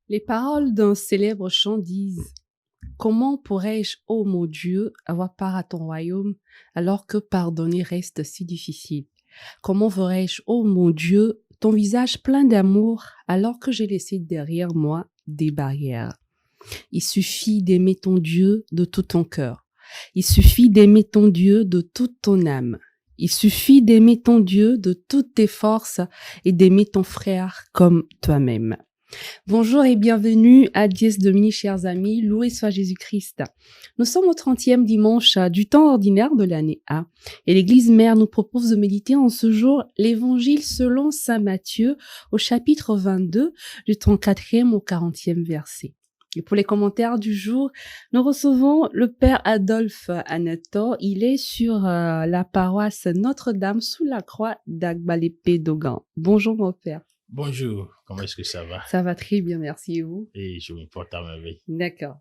Les paroles d'un célèbre chant disent: Comment pourrais-je, ô mon Dieu, avoir part à ton royaume alors que pardonner reste si difficile? Comment verrais-je, ô mon Dieu, ton visage plein d'amour alors que j'ai laissé derrière moi des barrières? Il suffit d'aimer ton Dieu de tout ton cœur. Il suffit d'aimer ton Dieu de toute ton âme. Il suffit d'aimer ton Dieu de toutes tes forces et d'aimer ton frère comme toi-même. Bonjour et bienvenue à Dies Domini, chers amis, loué soit Jésus-Christ. Nous sommes au 30e dimanche du temps ordinaire de l'année A et l'Église Mère nous propose de méditer en ce jour l'Évangile selon saint Matthieu au chapitre 22 du 34e au 40e verset. Et pour les commentaires du jour, nous recevons le Père Adolphe Anator. Il est sur la paroisse Notre-Dame sous la croix d'Agbalépé Dogan. Bonjour mon Père. Bonjour, comment est-ce que ça va? Ça va très bien, merci et vous? Et je me porte à merveille. D'accord.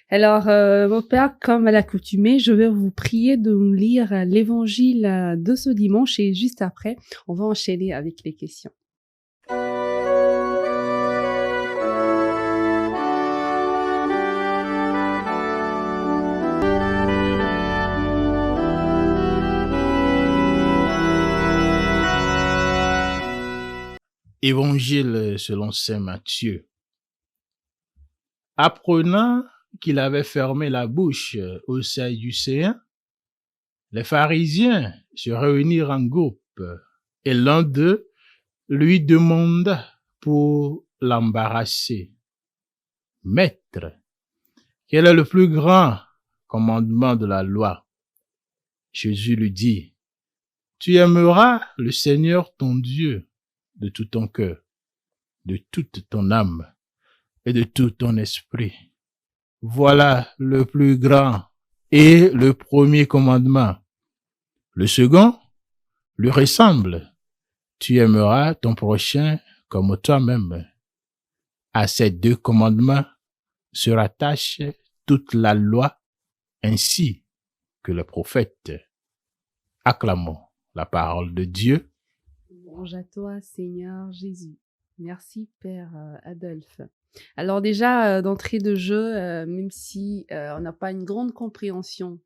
Alors, mon Père, comme à l'accoutumée, je vais vous prier de nous lire l'évangile de ce dimanche et juste après, on va enchaîner avec les questions. Évangile selon saint Matthieu. Apprenant qu'il avait fermé la bouche aux Sadducéens, les pharisiens se réunirent en groupe et l'un d'eux lui demanda pour l'embarrasser: Maître, quel est le plus grand commandement de la loi? Jésus lui dit: Tu aimeras le Seigneur ton Dieu de tout ton cœur, de toute ton âme et de tout ton esprit. Voilà le plus grand et le premier commandement. Le second lui ressemble: tu aimeras ton prochain comme toi-même. À ces deux commandements se rattache toute la loi ainsi que les prophètes. Acclamons la parole de Dieu. Louange à toi, Seigneur Jésus. Merci, Père Adolphe. Alors déjà, d'entrée de jeu, même si on n'a pas une grande compréhension,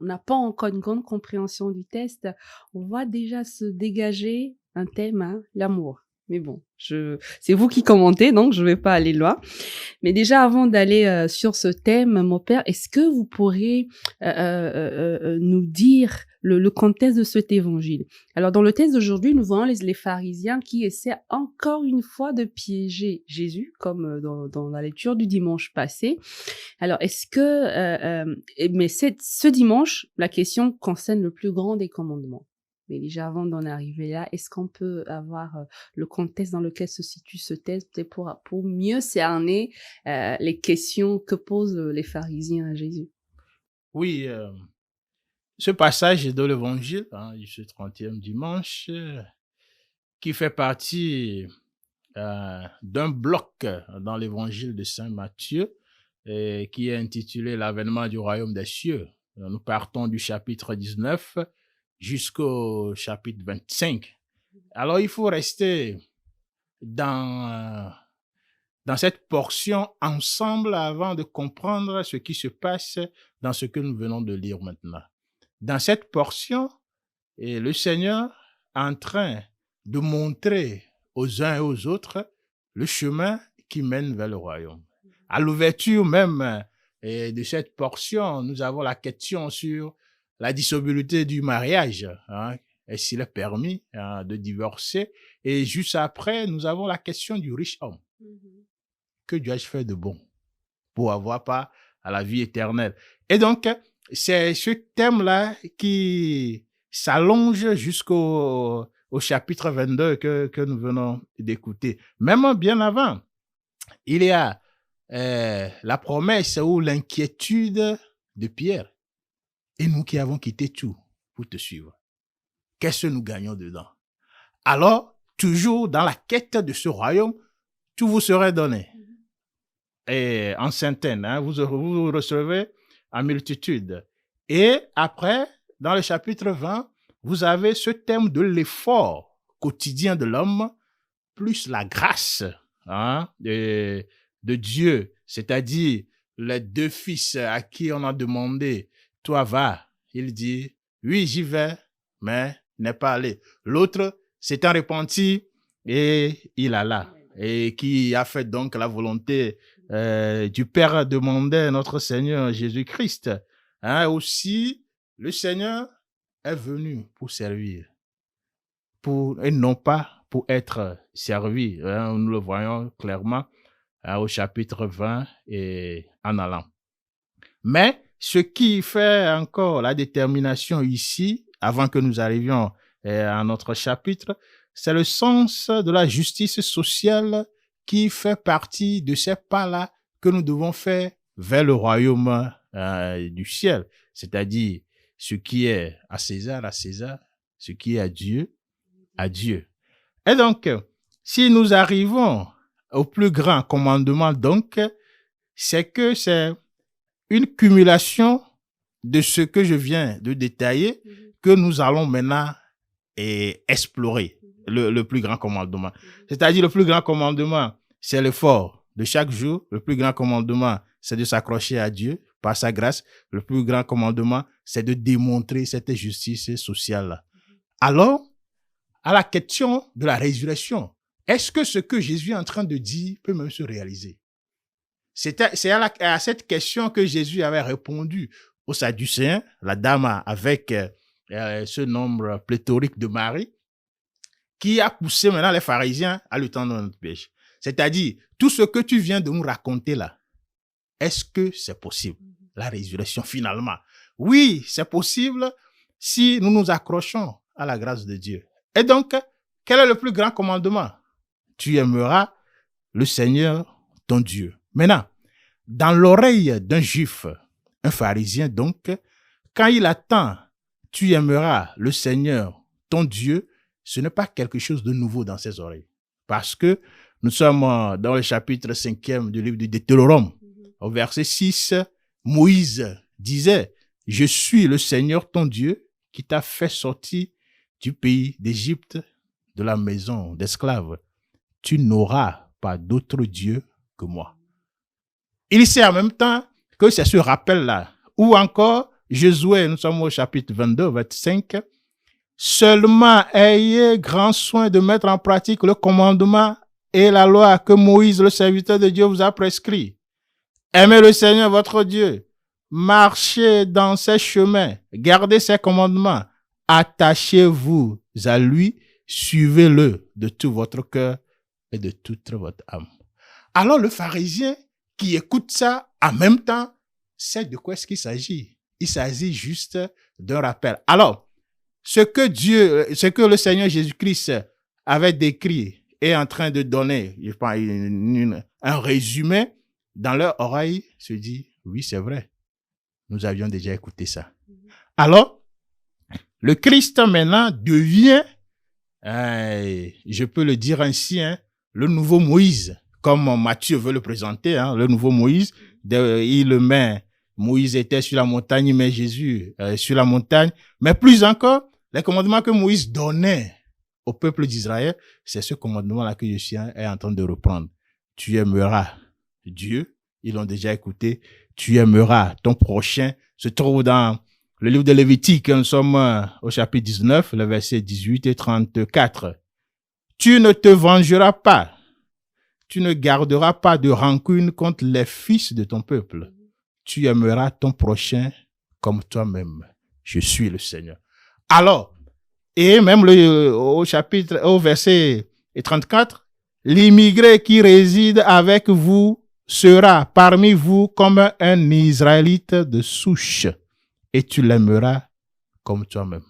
on n'a pas encore une grande compréhension du texte, on voit déjà se dégager un thème, hein, l'amour. Mais bon, c'est vous qui commentez, donc je ne vais pas aller loin. Mais déjà, avant d'aller sur ce thème, mon Père, est-ce que vous pourrez nous dire le contexte de cet évangile? Alors, dans le texte d'aujourd'hui, nous voyons les pharisiens qui essaient encore une fois de piéger Jésus, comme dans la lecture du dimanche passé. Alors, est-ce que... mais ce dimanche, la question concerne le plus grand des commandements. Mais déjà, avant d'en arriver là, est-ce qu'on peut avoir le contexte dans lequel se situe ce texte, peut-être pour mieux cerner les questions que posent les pharisiens à Jésus? Oui, ce passage de l'Évangile, ce 30e dimanche, qui fait partie d'un bloc dans l'Évangile de saint Matthieu, qui est intitulé L'avènement du royaume des cieux. Nous partons du chapitre 19 jusqu'au chapitre 25. Alors, il faut rester dans cette portion ensemble avant de comprendre ce qui se passe dans ce que nous venons de lire maintenant. Dans cette portion, le Seigneur est en train de montrer aux uns et aux autres le chemin qui mène vers le royaume. À l'ouverture même de cette portion, nous avons la question sur la dissolubilité du mariage. Est-ce qu'il est permis de divorcer? Et juste après, nous avons la question du riche homme. Que dois-je faire de bon pour avoir part à la vie éternelle? Et donc, c'est ce thème-là qui s'allonge jusqu'au chapitre 22 que nous venons d'écouter. Même bien avant, il y a la promesse ou l'inquiétude de Pierre. Et nous qui avons quitté tout pour te suivre, qu'est-ce que nous gagnons dedans? Alors, toujours dans la quête de ce royaume, tout vous serait donné. Et en centaines, vous recevez en multitude. Et après, dans le chapitre 20, vous avez ce thème de l'effort quotidien de l'homme, plus la grâce de Dieu, c'est-à-dire les deux fils à qui on a demandé, toi va, il dit, oui, j'y vais, mais n'est pas allé. L'autre s'étant repenti et il alla, et qui a fait donc la volonté du Père demandait notre Seigneur Jésus-Christ. Hein, aussi, le Seigneur est venu pour servir, et non pas pour être servi. Hein, nous le voyons clairement au chapitre 20 et en allant. Mais ce qui fait encore la détermination ici, avant que nous arrivions à notre chapitre, c'est le sens de la justice sociale qui fait partie de ces pas-là que nous devons faire vers le royaume du ciel. C'est-à-dire, ce qui est à César, ce qui est à Dieu, à Dieu. Et donc, si nous arrivons au plus grand commandement, donc, c'est que c'est une cumulation de ce que je viens de détailler que nous allons maintenant explorer, le plus grand commandement. C'est-à-dire, le plus grand commandement, c'est l'effort de chaque jour. Le plus grand commandement, c'est de s'accrocher à Dieu par sa grâce. Le plus grand commandement, c'est de démontrer cette justice sociale-là. Alors, à la question de la résurrection, est-ce que ce que Jésus est en train de dire peut même se réaliser? C'est à cette question que Jésus avait répondu aux Sadducéens, la dame avec ce nombre pléthorique de Marie, qui a poussé maintenant les pharisiens à lui tendre notre piège. C'est-à-dire, tout ce que tu viens de nous raconter là, est-ce que c'est possible, la résurrection finalement? Oui, c'est possible si nous nous accrochons à la grâce de Dieu. Et donc, quel est le plus grand commandement? Tu aimeras le Seigneur, ton Dieu. Maintenant, dans l'oreille d'un juif, un pharisien donc, quand il attend, tu aimeras le Seigneur, ton Dieu, ce n'est pas quelque chose de nouveau dans ses oreilles. Parce que nous sommes dans le chapitre 5e du livre du Deutéronome. Au verset 6, Moïse disait, « Je suis le Seigneur ton Dieu qui t'a fait sortir du pays d'Égypte, de la maison d'esclaves. Tu n'auras pas d'autre Dieu que moi. » Il sait en même temps que c'est ce rappel-là. Ou encore, Josué, nous sommes au chapitre 22, verset 5. « Seulement ayez grand soin de mettre en pratique le commandement et la loi que Moïse, le serviteur de Dieu, vous a prescrit. Aimez le Seigneur votre Dieu. Marchez dans ses chemins. Gardez ses commandements. Attachez-vous à lui. Suivez-le de tout votre cœur et de toute votre âme. » Alors le pharisien qui écoute ça, en même temps, sait de quoi est-ce qu'il s'agit. Il s'agit juste d'un rappel. Alors, ce que le Seigneur Jésus-Christ avait décrit est en train de donner, je pense, un résumé dans leur oreille, se dit, oui, c'est vrai. Nous avions déjà écouté ça. Alors, le Christ maintenant devient, je peux le dire ainsi, le nouveau Moïse, comme Matthieu veut le présenter, le nouveau Moïse. Il le met, Moïse était sur la montagne, il met Jésus sur la montagne. Mais plus encore, les commandements que Moïse donnait au peuple d'Israël, c'est ce commandement-là que je suis en train de reprendre. Tu aimeras Dieu, ils l'ont déjà écouté. Tu aimeras ton prochain, se trouve dans le livre de Lévitique. Nous sommes au chapitre 19, le verset 18 et 34. Tu ne te vengeras pas. Tu ne garderas pas de rancune contre les fils de ton peuple. Tu aimeras ton prochain comme toi-même. Je suis le Seigneur. Alors, et même au verset 34, l'immigré qui réside avec vous sera parmi vous comme un Israélite de souche, et tu l'aimeras comme toi-même.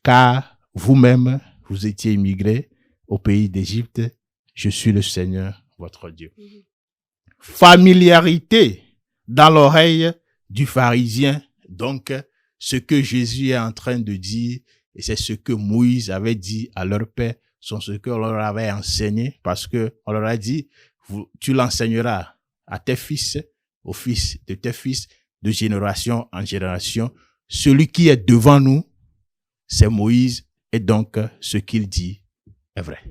Car vous-même, vous étiez immigrés au pays d'Égypte. Je suis le Seigneur, votre Dieu. Familiarité dans l'oreille du pharisien. Donc, ce que Jésus est en train de dire, et c'est ce que Moïse avait dit à leur père, sont ce qu'on leur avait enseigné, parce que on leur a dit, tu l'enseigneras à tes fils, aux fils de tes fils, de génération en génération. Celui qui est devant nous, c'est Moïse, et donc ce qu'il dit est vrai.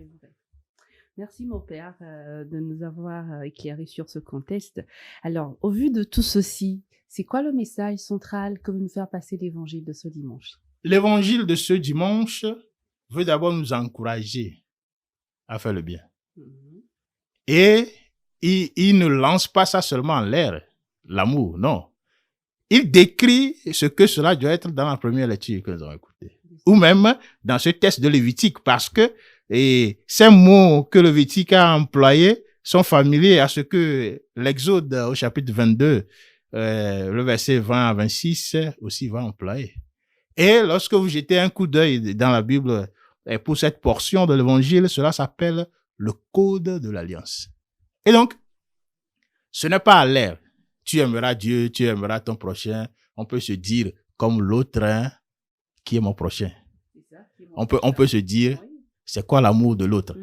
Merci mon père de nous avoir éclairé sur ce contexte. Alors, au vu de tout ceci, c'est quoi le message central que veut nous faire passer l'évangile de ce dimanche? L'évangile de ce dimanche veut d'abord nous encourager à faire le bien. Et il ne lance pas ça seulement en l'air, l'amour, non. Il décrit ce que cela doit être dans la première lecture que nous avons écoutée. Ou même dans ce texte de Lévitique, parce que ces mots que Lévitique a employés sont familiers à ce que l'Exode au chapitre 22, le verset 20 à 26 aussi va employer. Et lorsque vous jetez un coup d'œil dans la Bible pour cette portion de l'Évangile, cela s'appelle le code de l'alliance. Et donc, ce n'est pas à l'air. Tu aimeras Dieu, tu aimeras ton prochain. On peut se dire comme l'autre, hein, qui est mon prochain. On peut se dire, c'est quoi l'amour de l'autre?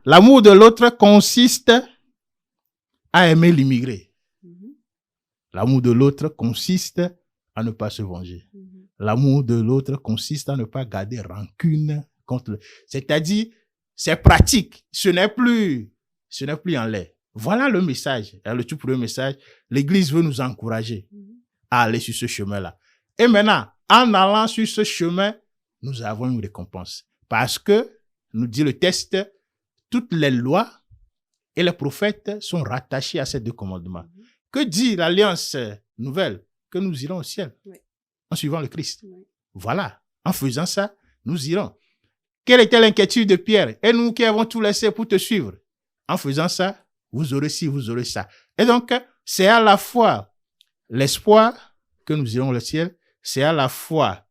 L'amour de l'autre consiste à aimer l'immigré. L'amour de l'autre consiste à ne pas se venger. L'amour de l'autre consiste à ne pas garder rancune contre. C'est-à-dire, c'est pratique. Ce n'est plus en l'air. Voilà le message, le tout premier message. L'Église veut nous encourager à aller sur ce chemin-là. Et maintenant, en allant sur ce chemin, nous avons une récompense. Parce que, nous dit le texte, toutes les lois et les prophètes sont rattachés à ces deux commandements. Que dit l'Alliance nouvelle? Que nous irons au ciel en suivant le Christ. Voilà. En faisant ça, nous irons. Quelle était l'inquiétude de Pierre? Et nous qui avons tout laissé pour te suivre. En faisant ça, vous aurez ci, vous aurez ça. Et donc, c'est à la fois l'espoir que nous irons au ciel, c'est à la fois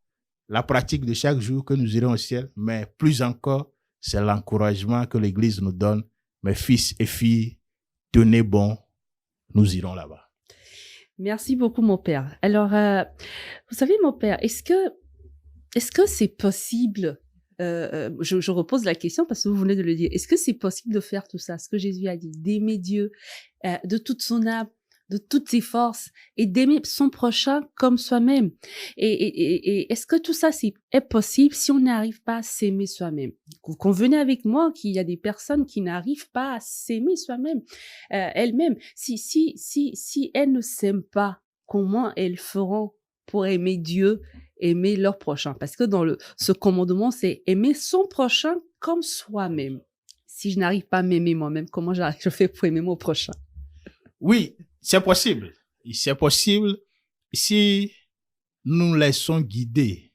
la pratique de chaque jour que nous irons au ciel, mais plus encore, c'est l'encouragement que l'Église nous donne. Mes fils et filles, tenez bon, nous irons là-bas. Merci beaucoup, mon père. Alors, vous savez, mon père, est-ce que c'est possible, je repose la question parce que vous venez de le dire, est-ce que c'est possible de faire tout ça, ce que Jésus a dit, d'aimer Dieu de toute son âme, de toutes ses forces et d'aimer son prochain comme soi-même? Et est-ce que tout ça est possible si on n'arrive pas à s'aimer soi-même? Vous convenez avec moi qu'il y a des personnes qui n'arrivent pas à s'aimer soi-même, elles-mêmes. Si elles ne s'aiment pas, comment elles feront pour aimer Dieu, aimer leur prochain? Parce que dans ce commandement, c'est aimer son prochain comme soi-même. Si je n'arrive pas à m'aimer moi-même, comment je fais pour aimer mon prochain? Oui, c'est possible. C'est possible si nous nous laissons guider.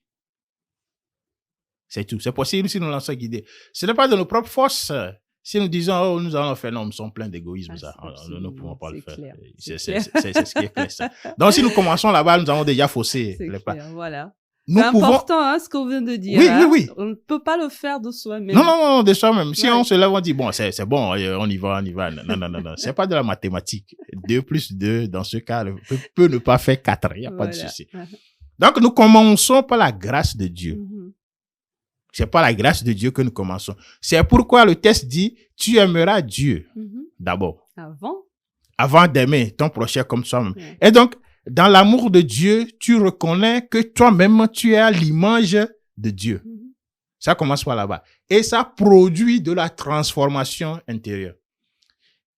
C'est tout. C'est possible si nous nous laissons guider. Ce n'est pas de nos propres forces. Si nous disons, oh, nous allons faire, non, nous sommes pleins d'égoïsme, nous ne pouvons pas le faire. C'est ce qui est clair, ça. Donc, si nous commençons là-bas, nous avons déjà faussé les pas. Voilà. C'est important, hein, ce qu'on vient de dire. Oui. On ne peut pas le faire de soi-même. Non, de soi-même. Si on se lève, on dit, bon, c'est bon, on y va. Non. C'est pas de la mathématique. 2 plus 2, dans ce cas, peut ne pas faire 4. Il n'y a pas de souci. Donc, nous commençons par la grâce de Dieu. C'est par la grâce de Dieu que nous commençons. C'est pourquoi le texte dit, tu aimeras Dieu d'abord. Avant d'aimer ton prochain comme toi-même. Et donc, dans l'amour de Dieu, tu reconnais que toi-même, tu es à l'image de Dieu. Ça commence par là-bas. Et ça produit de la transformation intérieure.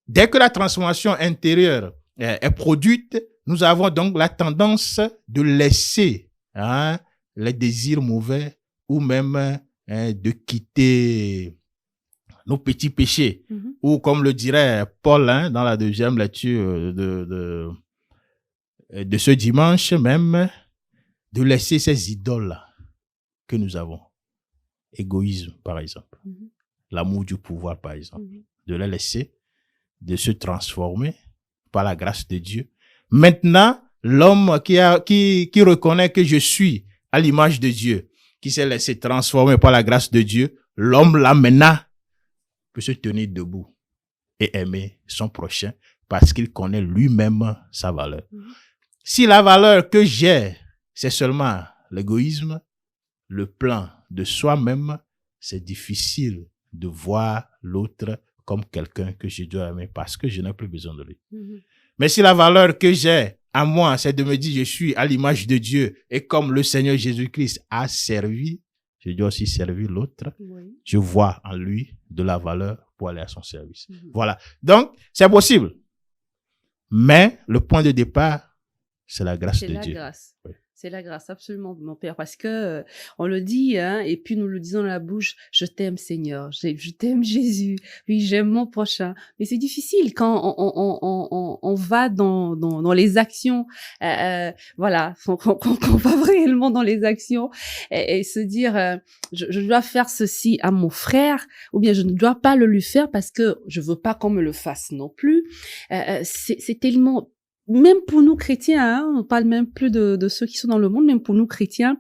Dès que la transformation intérieure est produite, nous avons donc la tendance de laisser les désirs mauvais ou même de quitter nos petits péchés. Ou comme le dirait Paul dans la deuxième lecture de ce dimanche même, de laisser ces idoles que nous avons. Égoïsme, par exemple. L'amour du pouvoir, par exemple. De les laisser, de se transformer par la grâce de Dieu. Maintenant, l'homme qui reconnaît que je suis à l'image de Dieu, qui s'est laissé transformer par la grâce de Dieu, l'homme là maintenant peut se tenir debout et aimer son prochain parce qu'il connaît lui-même sa valeur. Si la valeur que j'ai, c'est seulement l'égoïsme, le plan de soi-même, c'est difficile de voir l'autre comme quelqu'un que je dois aimer parce que je n'ai plus besoin de lui. Mais si la valeur que j'ai à moi, c'est de me dire je suis à l'image de Dieu et comme le Seigneur Jésus-Christ a servi, je dois aussi servir l'autre. Je vois en lui de la valeur pour aller à son service. Voilà. Donc, c'est possible. Mais le point de départ, c'est la grâce de Dieu. Grâce. Oui. C'est la grâce, absolument, mon Père, parce que on le dit, hein, et puis nous le disons dans la bouche, je t'aime Seigneur, je t'aime Jésus, oui, j'aime mon prochain. Mais c'est difficile quand on va dans les actions, voilà, qu'on va réellement dans les actions et se dire, je dois faire ceci à mon frère, ou bien je ne dois pas le lui faire parce que je veux pas qu'on me le fasse non plus. C'est tellement... Même pour nous chrétiens, hein, on parle même plus de ceux qui sont dans le monde, même pour nous chrétiens,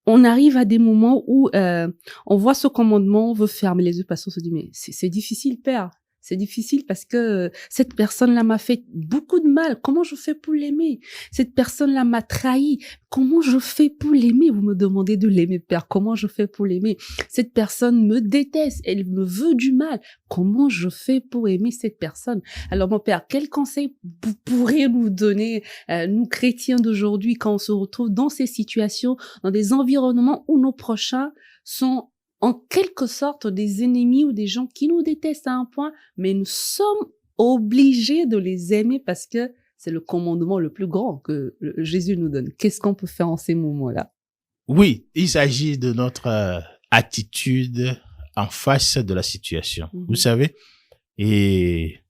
on arrive à des moments où on voit ce commandement, on veut fermer les yeux parce qu'on se dit mais c'est difficile, Père. C'est difficile parce que cette personne-là m'a fait beaucoup de mal. Comment je fais pour l'aimer? Cette personne-là m'a trahi. Comment je fais pour l'aimer? Vous me demandez de l'aimer, Père. Comment je fais pour l'aimer? Cette personne me déteste. Elle me veut du mal. Comment je fais pour aimer cette personne? Alors, mon Père, quel conseil vous pourriez nous donner, nous chrétiens d'aujourd'hui, quand on se retrouve dans ces situations, dans des environnements où nos prochains sont en quelque sorte des ennemis ou des gens qui nous détestent à un point, mais nous sommes obligés de les aimer parce que c'est le commandement le plus grand que Jésus nous donne. Qu'est-ce qu'on peut faire en ces moments-là? Oui, il s'agit de notre attitude en face de la situation. Vous savez, et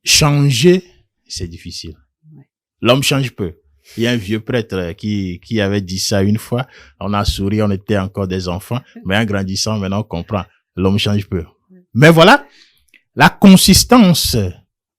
changer, c'est difficile. Ouais. L'homme change peu. Il y a un vieux prêtre qui avait dit ça une fois. On a souri, on était encore des enfants. Mais en grandissant, maintenant, on comprend. L'homme change peu. Mais voilà, la consistance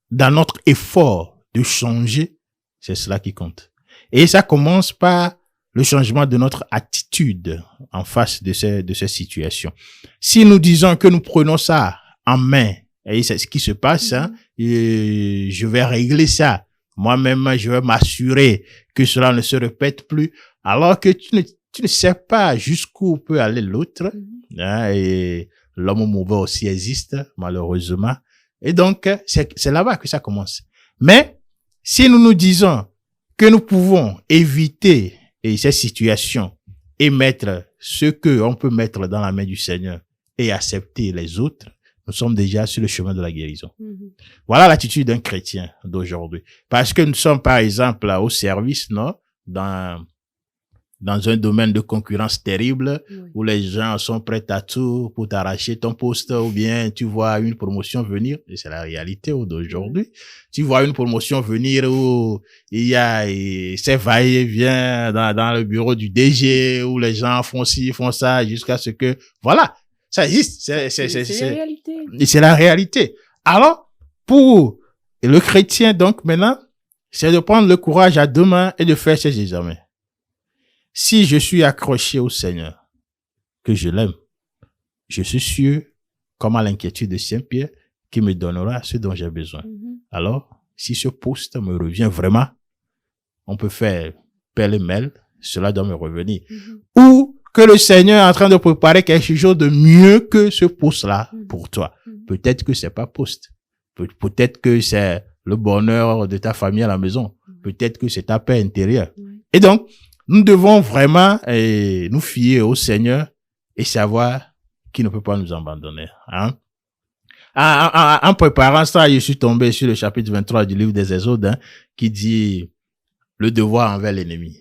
dans notre effort de changer, c'est cela qui compte. Et ça commence par le changement de notre attitude en face de ces situations. Si nous disons que nous prenons ça en main, et c'est ce qui se passe, hein, et je vais régler ça. Moi-même, je vais m'assurer que cela ne se répète plus, alors que tu ne sais pas jusqu'où peut aller l'autre. Hein, et l'homme mauvais aussi existe, malheureusement. Et donc, c'est là-bas que ça commence. Mais, si nous nous disons que nous pouvons éviter ces situations et mettre ce que on peut mettre dans la main du Seigneur et accepter les autres, nous sommes déjà sur le chemin de la guérison. Voilà l'attitude d'un chrétien d'aujourd'hui. Parce que nous sommes, par exemple, au service, non, dans un domaine de concurrence terrible, où les gens sont prêts à tout pour t'arracher ton poste, ou bien tu vois une promotion venir, et c'est la réalité d'aujourd'hui. Tu vois une promotion venir où il y a ces va-et-vient dans le bureau du DG, où les gens font ci, font ça, jusqu'à ce que, voilà. Ça existe. C'est la réalité. Et c'est la réalité. Alors, pour le chrétien, donc, maintenant, c'est de prendre le courage à deux mains et de faire ses examens. Si je suis accroché au Seigneur, que je l'aime, je suis sûr, comme à l'inquiétude de Saint-Pierre, qu'il me donnera ce dont j'ai besoin. Alors, si ce poste me revient vraiment, on peut faire pêle-mêle, cela doit me revenir. Ou que le Seigneur est en train de préparer quelque chose de mieux que ce poste-là pour toi. Peut-être que c'est pas poste. Peut-être que c'est le bonheur de ta famille à la maison. Peut-être que c'est ta paix intérieure. Et donc, nous devons vraiment nous fier au Seigneur et savoir qu'il ne peut pas nous abandonner. Hein? En préparant ça, je suis tombé sur le chapitre 23 du livre des Exodes, hein, qui dit le devoir envers l'ennemi.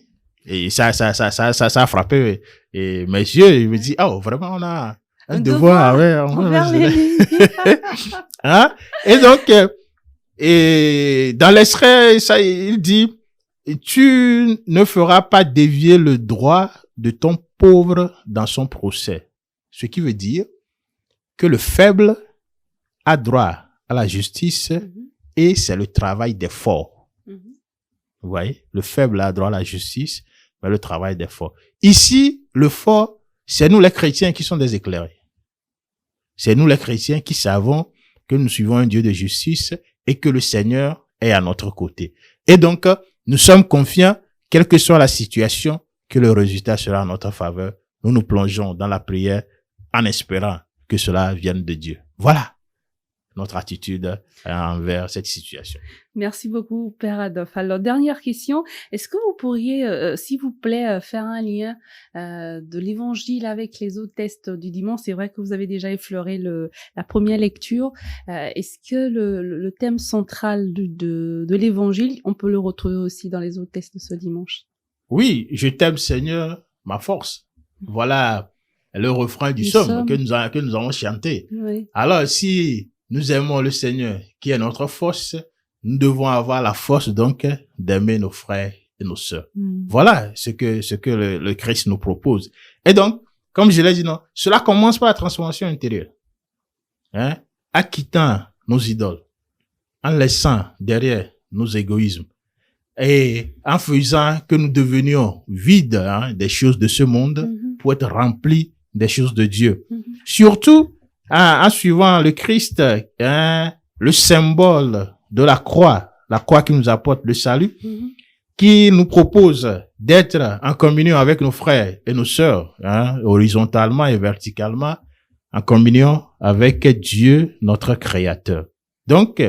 Et ça a frappé mes yeux. Je me dis, oh, vraiment, on a un devoir envers l'ennemi. Hein? Et donc, dans l'extrait, ça, il dit, tu ne feras pas dévier le droit de ton pauvre dans son procès. Ce qui veut dire que le faible a droit à la justice et c'est le travail des forts. Vous voyez, le faible a droit à la justice, mais le travail des forts. Ici, le fort, c'est nous les chrétiens qui sommes des éclairés. C'est nous les chrétiens qui savons que nous suivons un Dieu de justice et que le Seigneur est à notre côté. Et donc, nous sommes confiants, quelle que soit la situation, que le résultat sera en notre faveur. Nous nous plongeons dans la prière en espérant que cela vienne de Dieu. Voilà. notre attitude envers cette situation. Merci beaucoup, Père Adolphe. Alors, dernière question. Est-ce que vous pourriez, s'il vous plaît, faire un lien de l'évangile avec les autres textes du dimanche? C'est vrai que vous avez déjà effleuré la première lecture. Est-ce que le thème central de l'évangile, on peut le retrouver aussi dans les autres textes de ce dimanche? Oui, je t'aime Seigneur, ma force. Voilà le refrain du Du psaume psaume. que nous avons chanté. Oui. Alors, si nous aimons le Seigneur, qui est notre force, nous devons avoir la force donc d'aimer nos frères et nos sœurs. Voilà ce que le Christ nous propose. Et donc, comme je l'ai dit, non, cela commence par la transformation intérieure. Hein? En quittant nos idoles, en laissant derrière nos égoïsmes et en faisant que nous devenions vides des choses de ce monde pour être remplis des choses de Dieu. Surtout en suivant le Christ, le symbole de la croix qui nous apporte le salut, qui nous propose d'être en communion avec nos frères et nos sœurs, horizontalement et verticalement, en communion avec Dieu, notre Créateur. Donc,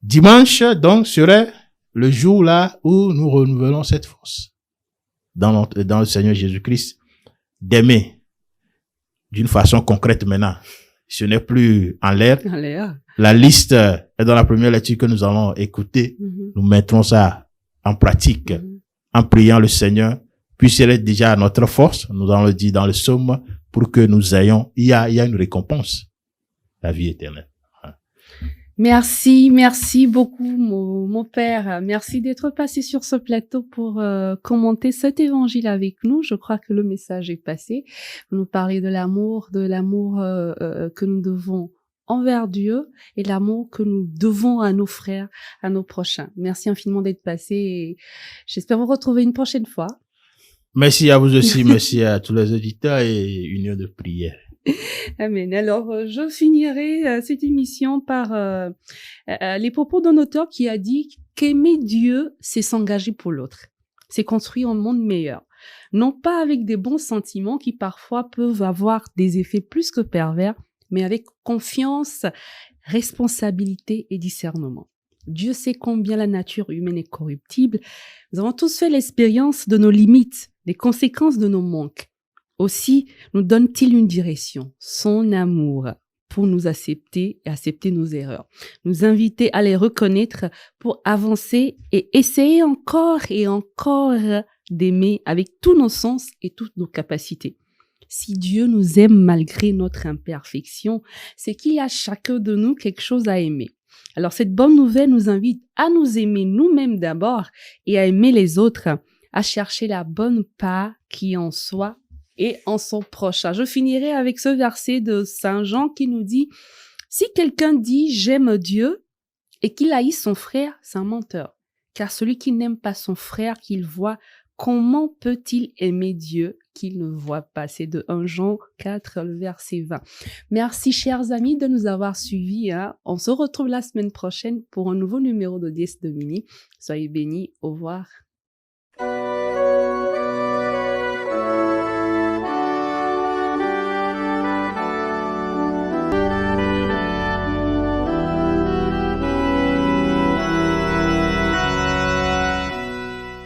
dimanche, donc, serait le jour là où nous renouvelons cette force dans le Seigneur Jésus-Christ, d'aimer d'une façon concrète maintenant. Ce n'est plus en l'air. La liste est dans la première lecture que nous allons écouter. Nous mettrons ça en pratique en priant le Seigneur, puisqu'il est déjà notre force, nous allons le dire dans le psaume, pour que nous ayons, il y a une récompense, la vie éternelle. Merci beaucoup, mon père. Merci d'être passé sur ce plateau pour commenter cet évangile avec nous. Je crois que le message est passé. Vous nous parlez de l'amour que nous devons envers Dieu et l'amour que nous devons à nos frères, à nos prochains. Merci infiniment d'être passé et j'espère vous retrouver une prochaine fois. Merci à vous aussi, merci à tous les auditeurs et union de prière. Amen. Alors, je finirai cette émission par les propos d'un auteur qui a dit qu'aimer Dieu, c'est s'engager pour l'autre. C'est construire un monde meilleur. Non pas avec des bons sentiments qui parfois peuvent avoir des effets plus que pervers, mais avec confiance, responsabilité et discernement. Dieu sait combien la nature humaine est corruptible. Nous avons tous fait l'expérience de nos limites, des conséquences de nos manques. Aussi, nous donne-t-il une direction, son amour, pour nous accepter et accepter nos erreurs. Nous inviter à les reconnaître pour avancer et essayer encore et encore d'aimer avec tous nos sens et toutes nos capacités. Si Dieu nous aime malgré notre imperfection, c'est qu'il y a chacun de nous quelque chose à aimer. Alors cette bonne nouvelle nous invite à nous aimer nous-mêmes d'abord et à aimer les autres, à chercher la bonne part qui est en soi et en son prochain. Je finirai avec ce verset de Saint Jean qui nous dit « Si quelqu'un dit « j'aime Dieu » et qu'il haït son frère, c'est un menteur. Car celui qui n'aime pas son frère qu'il voit, comment peut-il aimer Dieu qu'il ne voit pas ?» C'est de 1 Jean 4, le verset 20. Merci, chers amis, de nous avoir suivis. On se retrouve la semaine prochaine pour un nouveau numéro de Dies Domini. Soyez bénis. Au revoir.